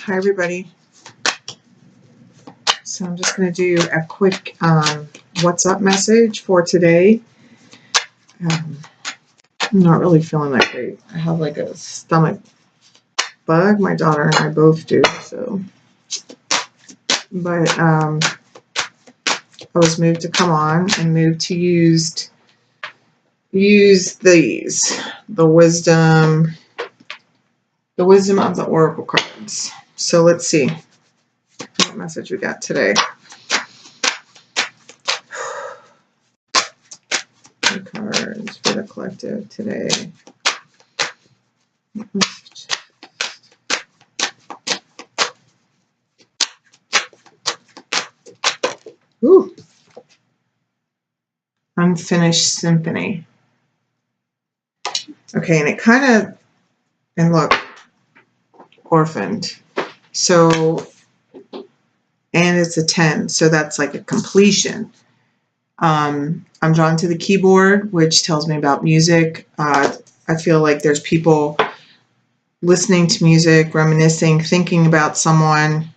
Hi everybody. So I'm just going to do a quick what's up message for today. I'm not really feeling that great. I have like a stomach bug. My daughter and I both do. So, but I was moved to come on and moved to use these, the wisdom of the oracle cards. So let's see what message we got today. Cards for the collective today. Ooh. Unfinished symphony. Okay, and it kind of, and look, orphaned. So, and it's a 10, so that's like a completion. I'm drawn to the keyboard, which tells me about music. I feel like there's people listening to music, reminiscing, thinking about someone.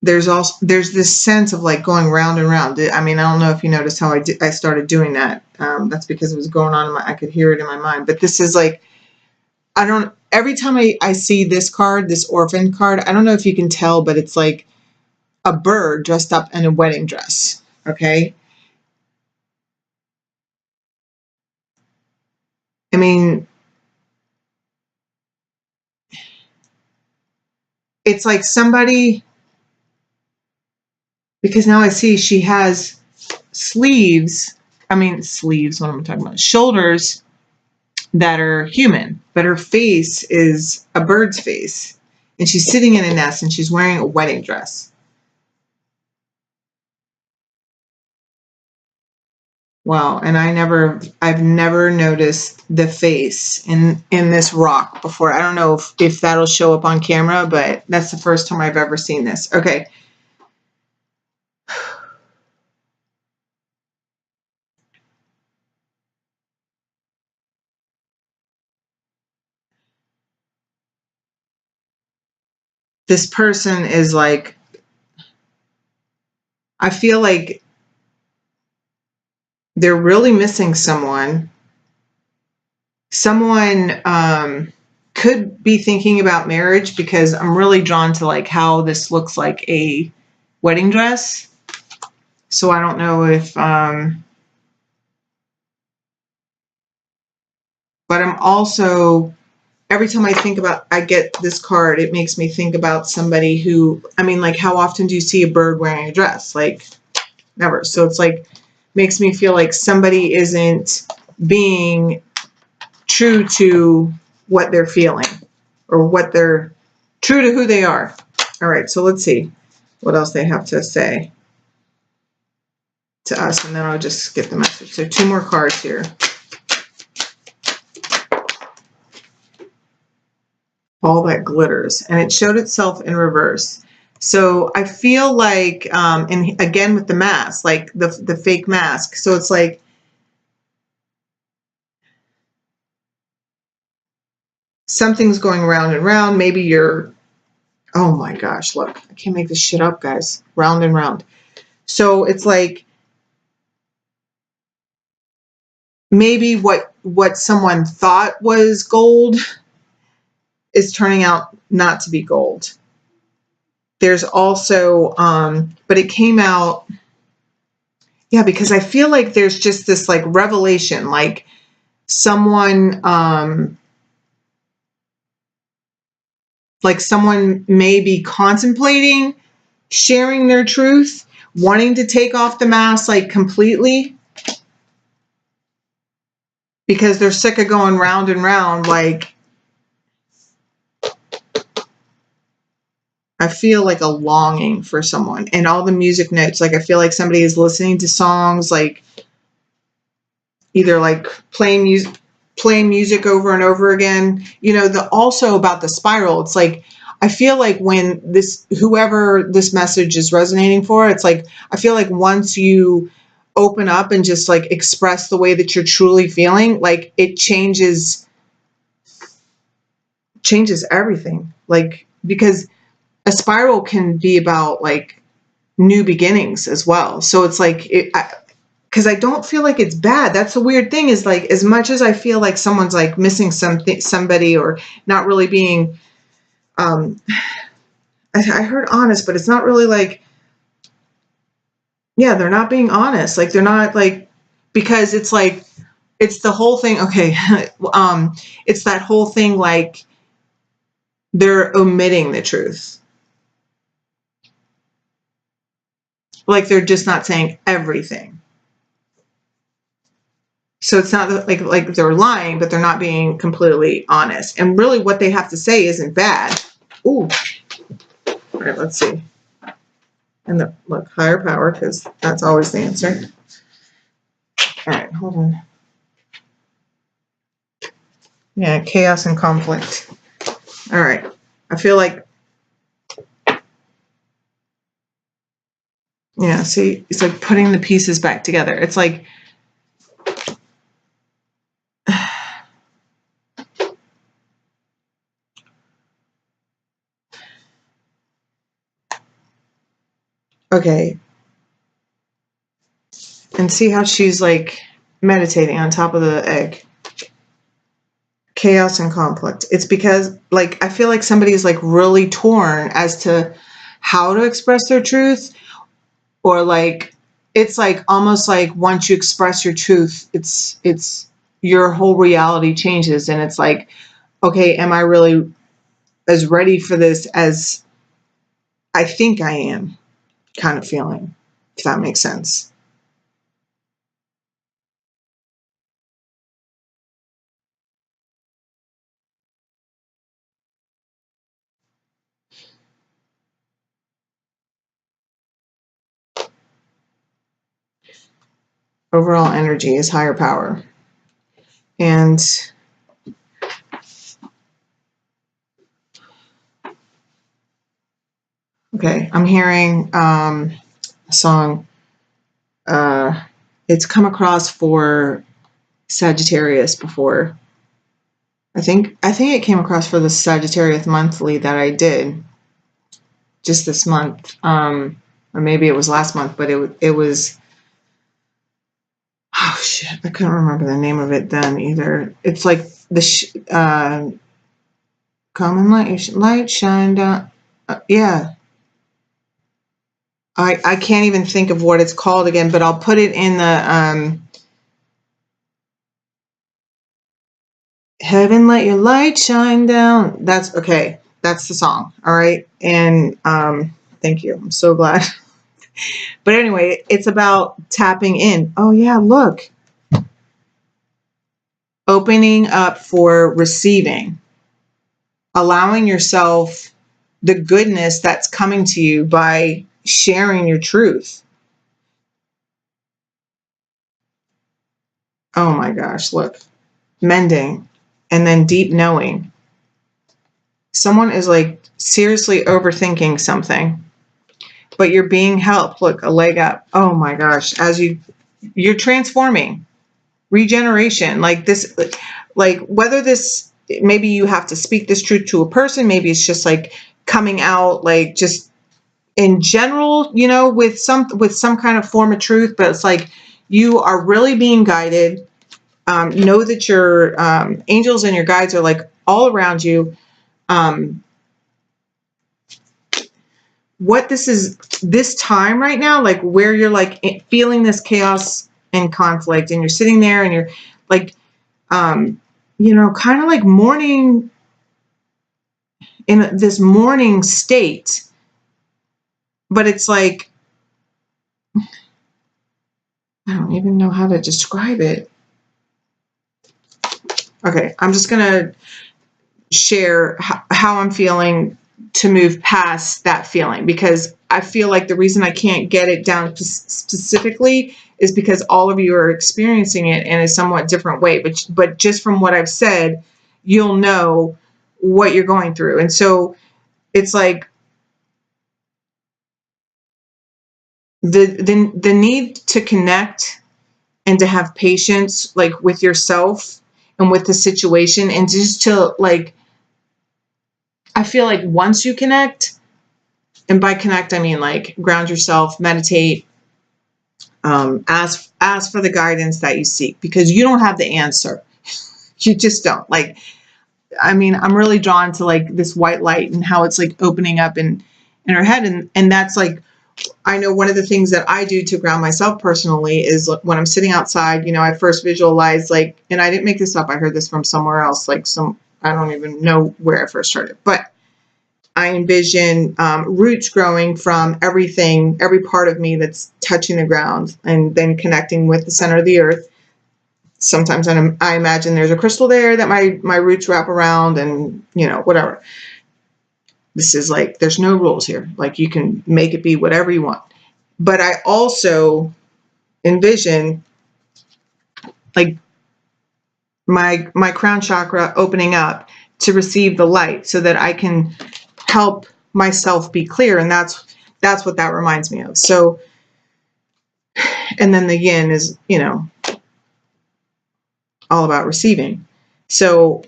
There's this sense of like going round and round. I mean, I don't know if you noticed how I started doing that. That's because it was going on in I could hear it in my mind. But this is like, every time I see this card, this orphan card, I don't know if you can tell, but it's like a bird dressed up in a wedding dress. Okay. I mean, it's like somebody, because now I see she has sleeves. I mean, sleeves, what am I talking about? Shoulders that are human, but her face is a bird's face. And she's sitting in a nest and she's wearing a wedding dress. Wow, and I've never noticed the face in this rock before. I don't know if that'll show up on camera, but that's the first time I've ever seen this. Okay. This person is like, I feel like they're really missing someone. Someone could be thinking about marriage, because I'm really drawn to like how this looks like a wedding dress. So I don't know if, but I'm also, every time I get this card, it makes me think about somebody who, I mean, like, how often do you see a bird wearing a dress? Like, never. So it's like, makes me feel like somebody isn't being true to what they're feeling, or what they're true to who they are. All right, so let's see what else they have to say to us, and then I'll just get the message. So 2 more cards here. All that glitters, and it showed itself in reverse. So I feel like, and again with the mask, like the fake mask. So it's like, something's going round and round. Maybe you're, oh my gosh, look, I can't make this shit up, guys. Round and round. So it's like, maybe what someone thought was gold is turning out not to be gold. There's also, but it came out, yeah, because I feel like there's just this like revelation, like someone may be contemplating sharing their truth, wanting to take off the mask like completely, because they're sick of going round and round. Like, I feel like a longing for someone, and all the music notes, like I feel like somebody is listening to songs, like either like playing music over and over again. You know, also about the spiral, it's like, I feel like when whoever this message is resonating for, it's like, I feel like once you open up and just like express the way that you're truly feeling, like it changes changes everything. Like, because a spiral can be about like new beginnings as well. So it's like, because I don't feel like it's bad. That's the weird thing, is like, as much as I feel like someone's like missing somebody, or not really being, I heard honest, but it's not really like, yeah, they're not being honest. Like, they're not like, because it's like, it's the whole thing. Okay. It's that whole thing. Like, they're omitting the truth. Like, they're just not saying everything. So it's not like they're lying, but they're not being completely honest. And really what they have to say isn't bad. Ooh. All right, let's see. And look, higher power, because that's always the answer. All right, hold on. Yeah, chaos and conflict. All right. I feel like, yeah, see, it's like putting the pieces back together. It's like, okay. And see how she's like meditating on top of the egg. Chaos and conflict. It's because, like, I feel like somebody is like really torn as to how to express their truth, or like, it's like almost like once you express your truth, it's your whole reality changes, and it's like, okay, am I really as ready for this as I think I am, kind of feeling, if that makes sense. Overall energy is higher power. And okay, I'm hearing a song. It's come across for Sagittarius before. I think it came across for the Sagittarius monthly that I did just this month, or maybe it was last month, but it was, oh shit, I couldn't remember the name of it then either. It's like the come and light shine down. Yeah, I can't even think of what it's called again, but I'll put it in the heaven, let your light shine down. That's okay. That's the song. All right. And thank you. I'm so glad. But anyway, it's about tapping in. Oh yeah, look. Opening up for receiving. Allowing yourself the goodness that's coming to you by sharing your truth. Oh my gosh, look. Mending, and then deep knowing. Someone is like seriously overthinking something, but you're being helped. Look, a leg up. Oh my gosh, as you're transforming, regeneration, like this, like whether this, maybe you have to speak this truth to a person, maybe it's just like coming out, like just in general, with some kind of form of truth, but it's like you are really being guided. Know that your angels and your guides are like all around you. What this is, this time right now, like where you're like feeling this chaos and conflict, and you're sitting there and you're like, kind of like mourning, in this mourning state, but it's like, I don't even know how to describe it. Okay, I'm just gonna share how I'm feeling to move past that feeling, because I feel like the reason I can't get it down specifically is because all of you are experiencing it in a somewhat different way. But just from what I've said, you'll know what you're going through. And so it's like the need to connect and to have patience, like with yourself and with the situation, and just to like I feel like once you connect, and by connect, I mean like ground yourself, meditate, ask for the guidance that you seek, because you don't have the answer. You just don't. Like, I mean, I'm really drawn to like this white light and how it's like opening up in her head. And that's like, I know one of the things that I do to ground myself personally is when I'm sitting outside, you know, I first visualize like, and I didn't make this up. I heard this from somewhere else, like I don't even know where I first heard it, but I envision roots growing from everything, every part of me that's touching the ground and then connecting with the center of the earth. Sometimes I imagine there's a crystal there that my roots wrap around, and, you know, whatever. This is like, there's no rules here. Like, you can make it be whatever you want. But I also envision like my crown chakra opening up to receive the light so that I can help myself be clear. And that's what that reminds me of. So, and then the yin is, you know, all about receiving. So,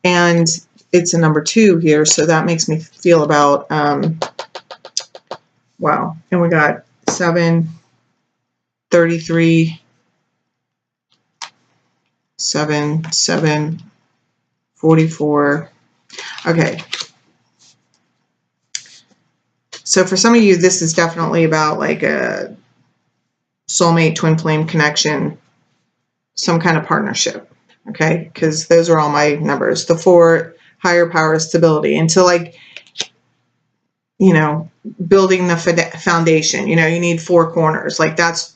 and it's a number 2 here. So that makes me feel about, wow. And we got 7, 33, 7, 7, 44. Okay. So for some of you, this is definitely about like a soulmate, twin flame connection, some kind of partnership. Okay. Because those are all my numbers. The 4, higher power, stability. And so like, you know, building the foundation, you know, you need 4 corners. Like that's,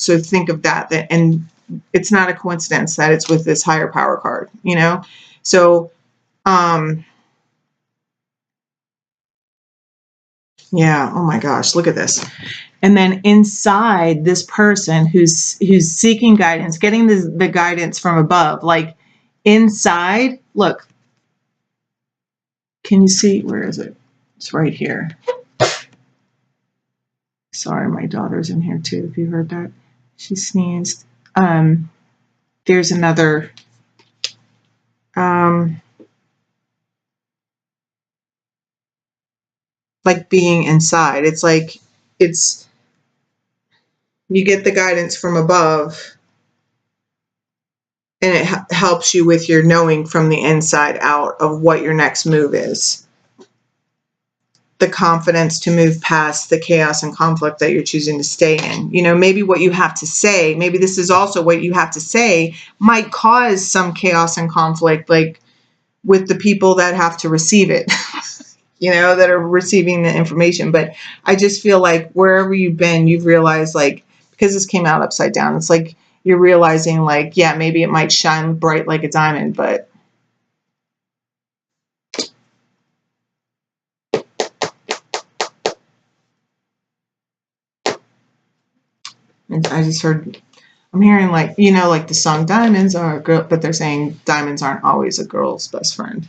so think of that. And it's not a coincidence that it's with this higher power card, you know? So, yeah. Oh my gosh, look at this. And then inside this person who's seeking guidance, getting the guidance from above, like inside, look, can you see, where is it? It's right here. Sorry, my daughter's in here too, if you heard that. She sneezed. There's another, like being inside. It's like, it's, you get the guidance from above, and it helps you with your knowing from the inside out of what your next move is. The confidence to move past the chaos and conflict that you're choosing to stay in. You know, maybe what you have to say, maybe this is also what you have to say, might cause some chaos and conflict, like with the people that have to receive it, you know, that are receiving the information. But I just feel like wherever you've been, you've realized, like, because this came out upside down, it's like you're realizing, like, yeah, maybe it might shine bright like a diamond, but I just heard, I'm hearing, like, you know, like the song Diamonds Are a Girl, but they're saying diamonds aren't always a girl's best friend.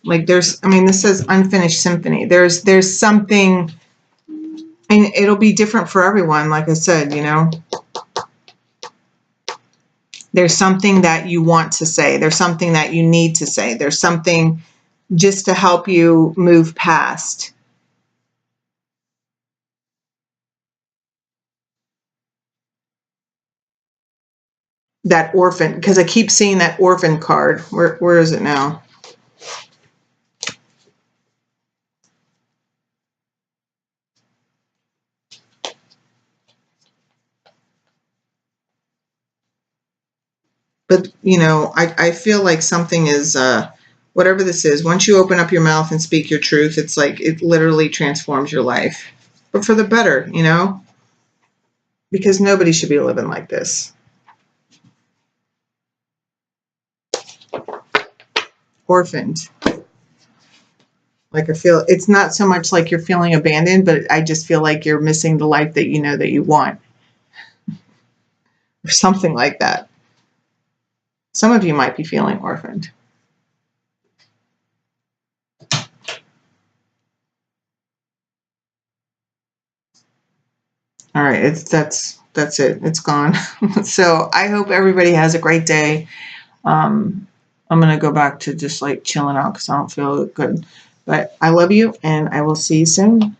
Like there's, I mean, this says unfinished symphony. There's something, and it'll be different for everyone. Like I said, you know, there's something that you want to say. There's something that you need to say. There's something just to help you move past. That orphan, because I keep seeing that orphan card. Where is it now? But, you know, I feel like something is, whatever this is, once you open up your mouth and speak your truth, it's like it literally transforms your life. But for the better, you know, because nobody should be living like this. Orphaned. Like I feel, it's not so much like you're feeling abandoned, but I just feel like you're missing the life that you know that you want. Or something like that. Some of you might be feeling orphaned. All right, that's that's it. It's gone. So I hope everybody has a great day. I'm going to go back to just like chilling out because I don't feel good. But I love you, and I will see you soon.